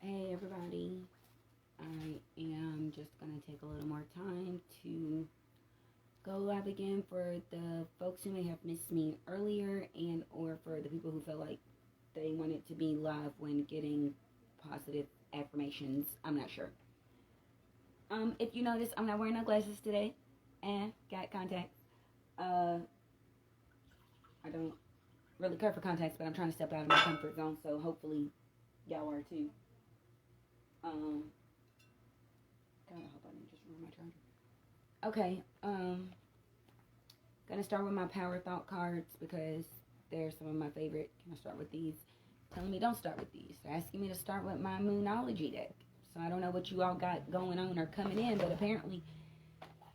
Hey everybody, I am just gonna take a little more time to go live again for the folks who may have missed me earlier and or for the people who feel like they wanted to be live when getting positive affirmations. I'm not sure. If you notice, I'm not wearing no glasses today and got contacts. Uh, I don't really care for contacts, but I'm trying to step out of my comfort zone, so hopefully y'all are too. Um, God, I hope I didn't just ruin my charger. Okay, gonna start with my power thought cards because they're some of my favorite. Can I start with these? Telling me don't start with these. They're asking me to start with my Moonology deck. So I don't know what you all got going on or coming in, but apparently,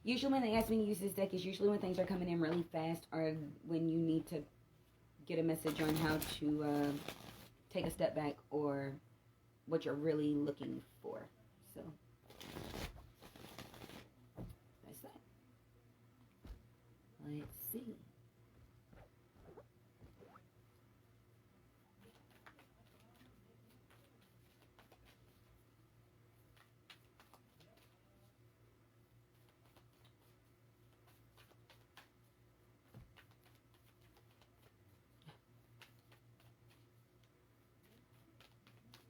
usually when they ask me to use this deck is usually when things are coming in really fast or when you need to get a message on how to take a step back or what you're really looking for. So that's that. Let's see.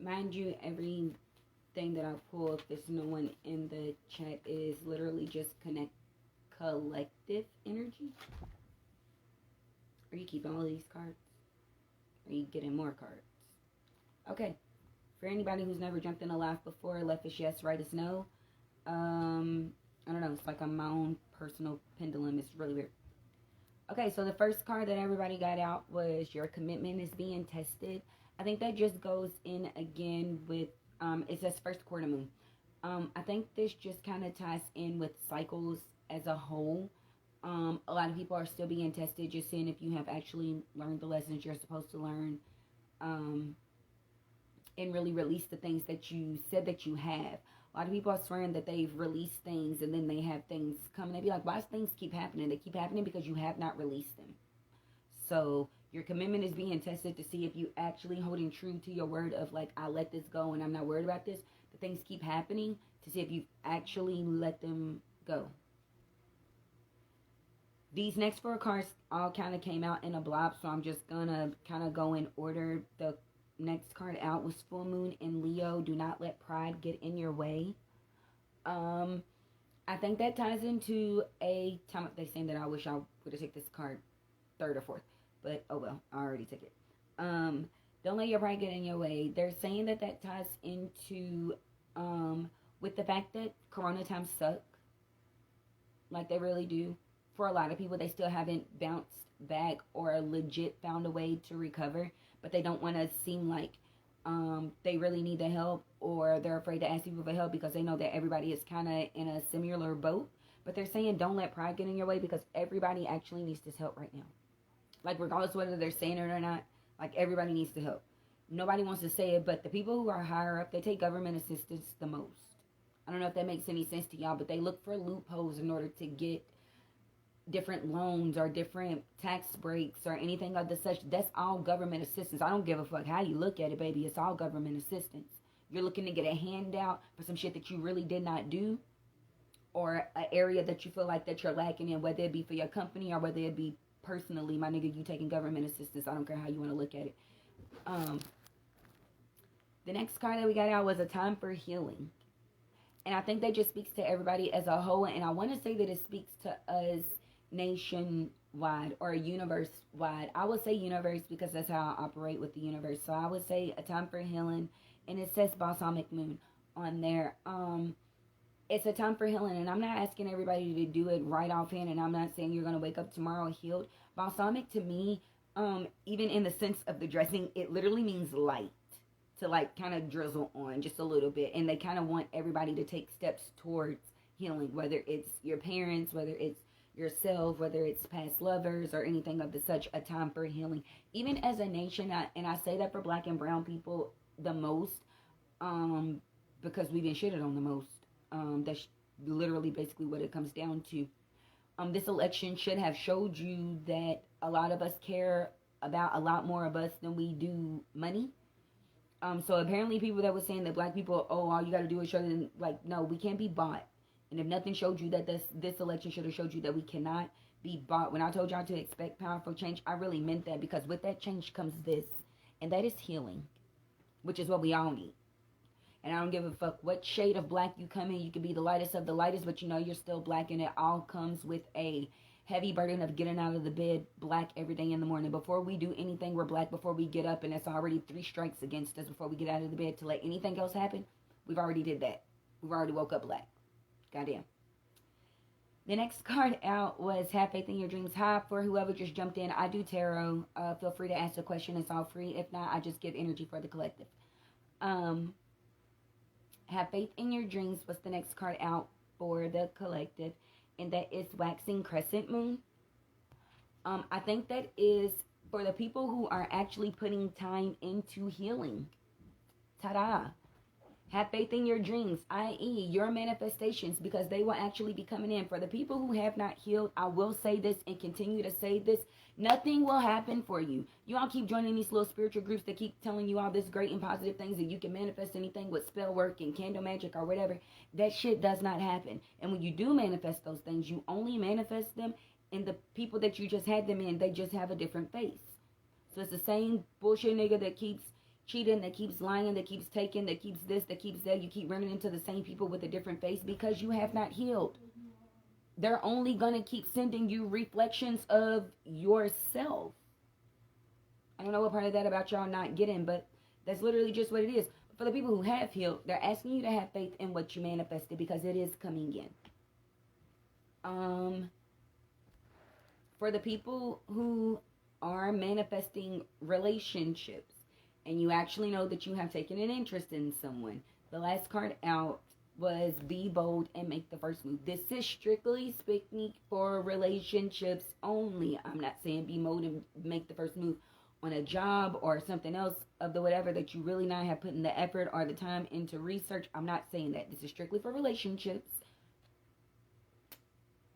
Mind you, everything that I pull, if there's no one in the chat, is literally just collective energy. Are you keeping all these cards? Are you getting more cards? Okay. For anybody who's never jumped in a live before, left is yes, right is no. I don't know. It's like on my own personal pendulum. It's really weird. Okay, so the first card that everybody got out was your commitment is being tested. I think that just goes in again with, it says first quarter moon. I think this just kind of ties in with cycles as a whole. A lot of people are still being tested, just seeing if you have actually learned the lessons you're supposed to learn, and really release the things that you said that you have. A lot of people are swearing that they've released things and then they have things come and they be like, why does things keep happening? They keep happening because you have not released them. So your commitment is being tested to see if you actually holding true to your word of like, I let this go and I'm not worried about this. The things keep happening to see if you actually let them go. These next four cards all kind of came out in a blob, so I'm just gonna kind of go in order. The next card out was Full Moon in Leo. Do not let pride get in your way. I think that ties into a time. They saying that I wish I would have taken this card third or fourth, but oh well, I already took it. Don't let your pride get in your way. They're saying that ties into with the fact that Corona times suck, like they really do. For a lot of people, they still haven't bounced back or legit found a way to recover, but they don't want to seem like they really need the help or they're afraid to ask people for help because they know that everybody is kind of in a similar boat. But they're saying don't let pride get in your way because everybody actually needs this help right now. Like regardless of whether they're saying it or not, like everybody needs the help. Nobody wants to say it, but the people who are higher up, they take government assistance the most. I don't know if that makes any sense to y'all, but they look for loopholes in order to get different loans or different tax breaks or anything of the such. That's all government assistance. I don't give a fuck how you look at it, baby. It's all government assistance. You're looking to get a handout for some shit that you really did not do or an area that you feel like that you're lacking in, whether it be for your company or whether it be personally, my nigga, you taking government assistance. I don't care how you want to look at it. The next card that we got out was a time for healing. And I think that just speaks to everybody as a whole. And I want to say that it speaks to us nationwide or universe wide. I would say universe because that's how I operate with the universe. So I would say a time for healing, and it says balsamic moon on there. It's a time for healing, and I'm not asking everybody to do it right offhand, and I'm not saying you're gonna wake up tomorrow healed. Balsamic to me, even in the sense of the dressing, it literally means light, to like kind of drizzle on just a little bit, and they kind of want everybody to take steps towards healing, whether it's your parents, whether it's yourself, whether it's past lovers or anything of the such. A time for healing, even as a nation. And I say that for black and brown people the most, because we've been shitted on the most. That's literally basically what it comes down to. This election should have showed you that a lot of us care about a lot more of us than we do money. So apparently people that were saying that black people, oh, all you got to do is show them, like, no, we can't be bought. And if nothing showed you that this election should have showed you that we cannot be bought. When I told y'all to expect powerful change, I really meant that, because with that change comes this, and that is healing, which is what we all need. And I don't give a fuck what shade of black you come in. You could be the lightest of the lightest, but you know you're still black, and it all comes with a heavy burden of getting out of the bed black every day in the morning. Before we do anything, we're black before we get up, and that's already 3 strikes against us before we get out of the bed to let anything else happen. We've already did that. We've already woke up black. Goddamn. The next card out was Have Faith in Your Dreams. Hi, for whoever just jumped in. I do tarot. Feel free to ask a question. It's all free. If not, I just give energy for the collective. Have Faith in Your Dreams was the next card out for the collective, and that is Waxing Crescent Moon. I think that is for the people who are actually putting time into healing. Ta-da! Have faith in your dreams, i.e. your manifestations, because they will actually be coming in. For the people who have not healed, I will say this and continue to say this. Nothing will happen for you. You all keep joining these little spiritual groups that keep telling you all this great and positive things, that you can manifest anything with spell work and candle magic or whatever. That shit does not happen. And when you do manifest those things, you only manifest them in the people that you just had them in. They just have a different face. So it's the same bullshit nigga that keeps cheating, that keeps lying, that keeps taking, that keeps this, that keeps that. You keep running into the same people with a different face because you have not healed. They're only going to keep sending you reflections of yourself. I don't know what part of that about y'all not getting, but that's literally just what it is. For the people who have healed, they're asking you to have faith in what you manifested, because it is coming in. For the people who are manifesting relationships, and you actually know that you have taken an interest in someone, the last card out was Be Bold and Make the First Move. This is strictly speaking for relationships only. I'm not saying be bold and make the first move on a job or something else of the whatever that you really not have put in the effort or the time into research. I'm not saying that. This is strictly for relationships.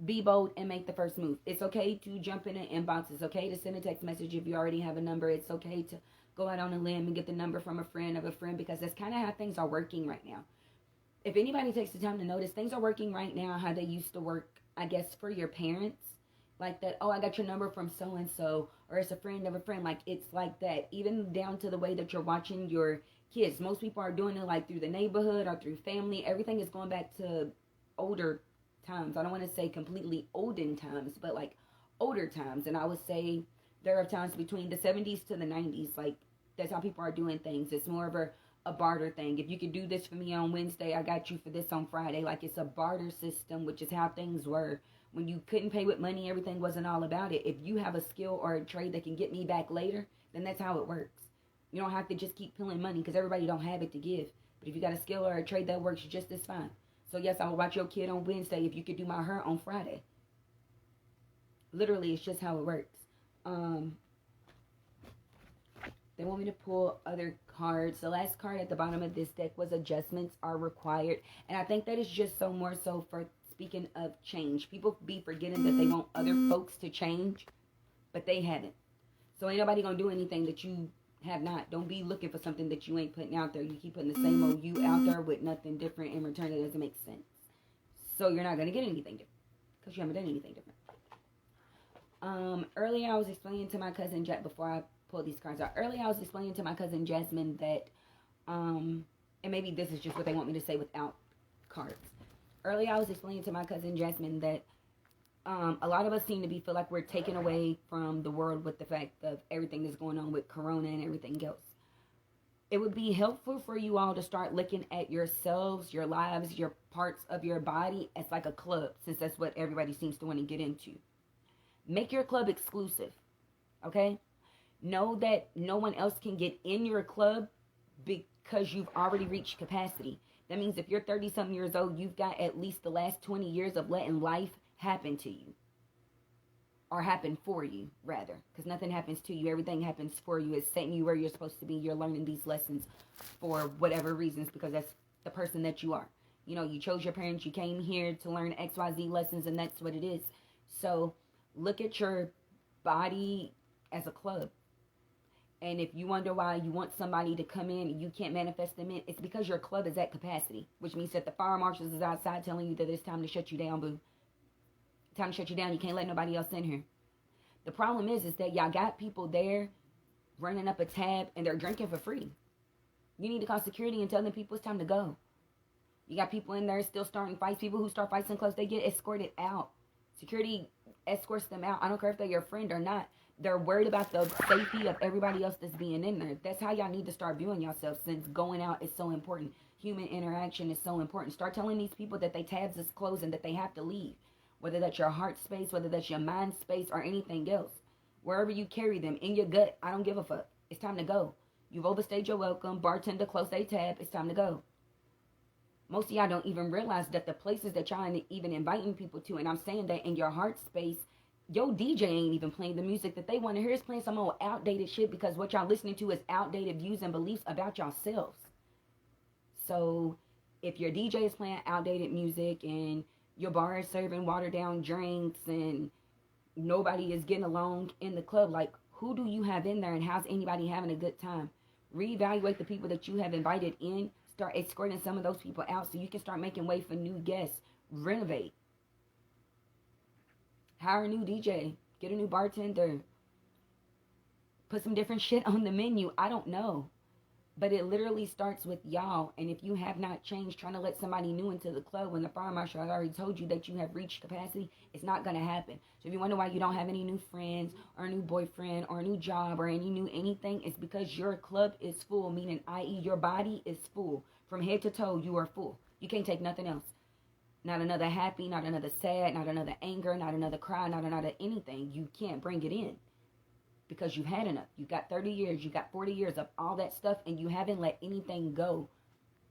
Be bold and make the first move. It's okay to jump in an inbox. It's okay to send a text message if you already have a number. It's okay to go out on a limb and get the number from a friend of a friend, because that's kind of how things are working right now. If anybody takes the time to notice, things are working right now how they used to work, I guess, for your parents. Like that, oh, I got your number from so-and-so, or it's a friend of a friend. Like, it's like that. Even down to the way that you're watching your kids. Most people are doing it like through the neighborhood or through family. Everything is going back to older times. I don't want to say completely olden times, but like older times. And I would say there are times between the 70s to the 90s. Like, that's how people are doing things. It's more of a barter thing. If you could do this for me on Wednesday, I got you for this on Friday. Like, it's a barter system, which is how things were. When you couldn't pay with money, everything wasn't all about it. If you have a skill or a trade that can get me back later, then that's how it works. You don't have to just keep pulling money, because everybody don't have it to give. But if you got a skill or a trade that works just as fine. So yes, I will watch your kid on Wednesday if you could do my hair on Friday. Literally, it's just how it works. They want me to pull other cards. The last card at the bottom of this deck was Adjustments Are Required. And I think that is just so more so for speaking of change. People be forgetting that they want other folks to change, but they haven't. So ain't nobody gonna do anything that you have not. Don't be looking for something that you ain't putting out there. You keep putting the same old you out there with nothing different in return. That doesn't make sense. So you're not gonna get anything different, because you haven't done anything different. Earlier I was explaining to my cousin Jack, before I pull these cards out. Earlier I was explaining to my cousin Jasmine that, and maybe this is just what they want me to say without cards. Earlier I was explaining to my cousin Jasmine that a lot of us seem to feel like we're taken away from the world with the fact of everything that's going on with Corona and everything else. It would be helpful for you all to start looking at yourselves, your lives, your parts of your body as like a club, since that's what everybody seems to want to get into. Make your club exclusive, okay? Know that no one else can get in your club because you've already reached capacity. That means if you're 30-something years old, you've got at least the last 20 years of letting life happen to you. Or happen for you, rather. Because nothing happens to you. Everything happens for you. It's setting you where you're supposed to be. You're learning these lessons for whatever reasons, because that's the person that you are. You know, you chose your parents. You came here to learn XYZ lessons, and that's what it is. So look at your body as a club. And if you wonder why you want somebody to come in and you can't manifest them in, it's because your club is at capacity, which means that the fire marshals is outside telling you that it's time to shut you down, boo. Time to shut you down. You can't let nobody else in here. The problem is that y'all got people there running up a tab and they're drinking for free. You need to call security and tell them people it's time to go. You got people in there still starting fights. People who start fights in clubs, they get escorted out. Security escorts them out. I don't care if they're your friend or not. They're worried about the safety of everybody else that's being in there. That's how y'all need to start viewing yourselves, since going out is so important. Human interaction is so important. Start telling these people that they tabs is closed and that they have to leave. Whether that's your heart space, whether that's your mind space, or anything else. Wherever you carry them, in your gut, I don't give a fuck. It's time to go. You've overstayed your welcome. Bartender, close a tab. It's time to go. Most of y'all don't even realize that the places that y'all even inviting people to, and I'm saying that in your heart space, your DJ ain't even playing the music that they want to hear. Is playing some old outdated shit, because what y'all listening to is outdated views and beliefs about yourselves. So if your DJ is playing outdated music and your bar is serving watered down drinks and nobody is getting along in the club, like, who do you have in there and how's anybody having a good time? Reevaluate the people that you have invited in. Start escorting some of those people out so you can start making way for new guests. Renovate. Hire a new DJ. Get a new bartender. Put some different shit on the menu. I don't know. But it literally starts with y'all. And if you have not changed, trying to let somebody new into the club when the fire marshal has already told you that you have reached capacity, it's not going to happen. So if you wonder why you don't have any new friends or a new boyfriend or a new job or any new anything, it's because your club is full, meaning i.e. your body is full. From head to toe, you are full. You can't take nothing else. Not another happy, not another sad, not another anger, not another cry, not another anything. You can't bring it in. Because you've had enough. You've got 30 years, you got 40 years of all that stuff, and you haven't let anything go.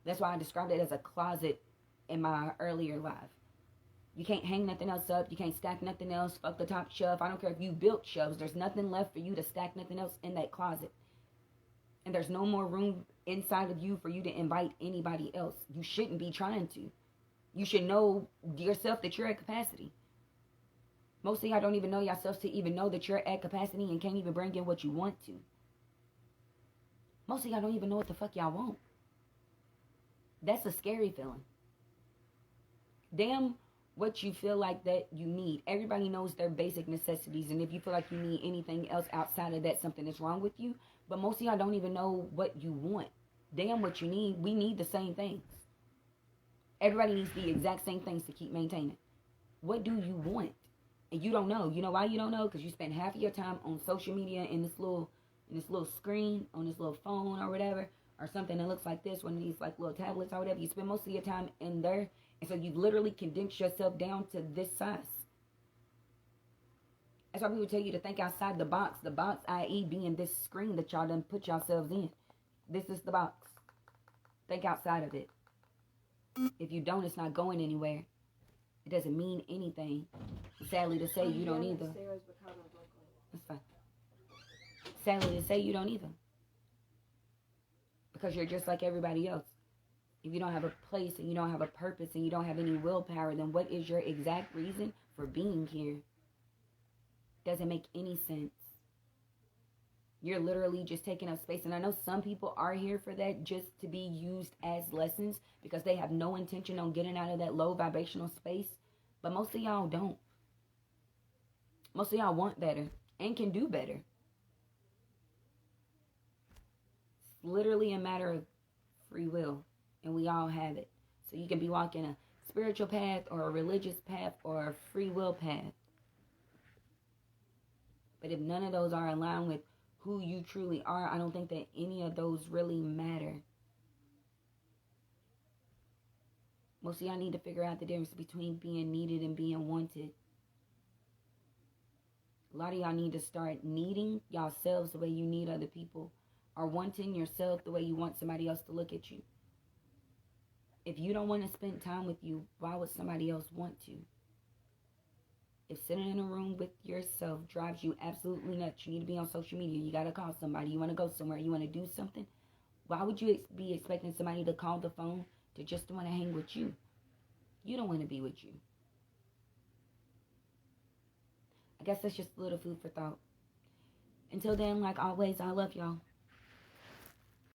That's why I described it as a closet in my earlier life. You can't hang nothing else up. You can't stack nothing else. Fuck the top shelf. I don't care if you built shelves. There's nothing left for you to stack nothing else in that closet. And there's no more room inside of you for you to invite anybody else. You shouldn't be trying to. You should know yourself that you're at capacity. Most of y'all don't even know yourselves to even know that you're at capacity and can't even bring in what you want to. Most of y'all don't even know what the fuck y'all want. That's a scary feeling. Damn what you feel like that you need. Everybody knows their basic necessities, and if you feel like you need anything else outside of that, something is wrong with you. But most of y'all don't even know what you want. Damn what you need. We need the same things. Everybody needs the exact same things to keep maintaining. What do you want? And you don't know. You know why you don't know? Because you spend half of your time on social media in this little screen, on this little phone or whatever, or something that looks like this, one of these like little tablets or whatever. You spend most of your time in there, and so you've literally condensed yourself down to this size. That's why people tell you to think outside the box. The box, i.e. being this screen that y'all done put yourselves in. This is the box. Think outside of it. If you don't, it's not going anywhere. It doesn't mean anything. Sadly to say, you don't either. That's fine. Sadly to say, you don't either. Because you're just like everybody else. If you don't have a place and you don't have a purpose and you don't have any willpower, then what is your exact reason for being here? Doesn't make any sense. You're literally just taking up space. And I know some people are here for that, just to be used as lessons, because they have no intention on getting out of that low vibrational space. But most of y'all don't. Most of y'all want better and can do better. It's literally a matter of free will. And we all have it. So you can be walking a spiritual path or a religious path or a free will path. But if none of those are aligned with who you truly are, I don't think that any of those really matter. Most of y'all need to figure out the difference between being needed and being wanted. A lot of y'all need to start needing yourselves the way you need other people, or wanting yourself the way you want somebody else to look at you. If you don't want to spend time with you, why would somebody else want to? If sitting in a room with yourself drives you absolutely nuts, you need to be on social media, you got to call somebody, you want to go somewhere, you want to do something, why would you be expecting somebody to call the phone to just want to hang with you? You don't want to be with you. I guess that's just a little food for thought. Until then, like always, I love y'all.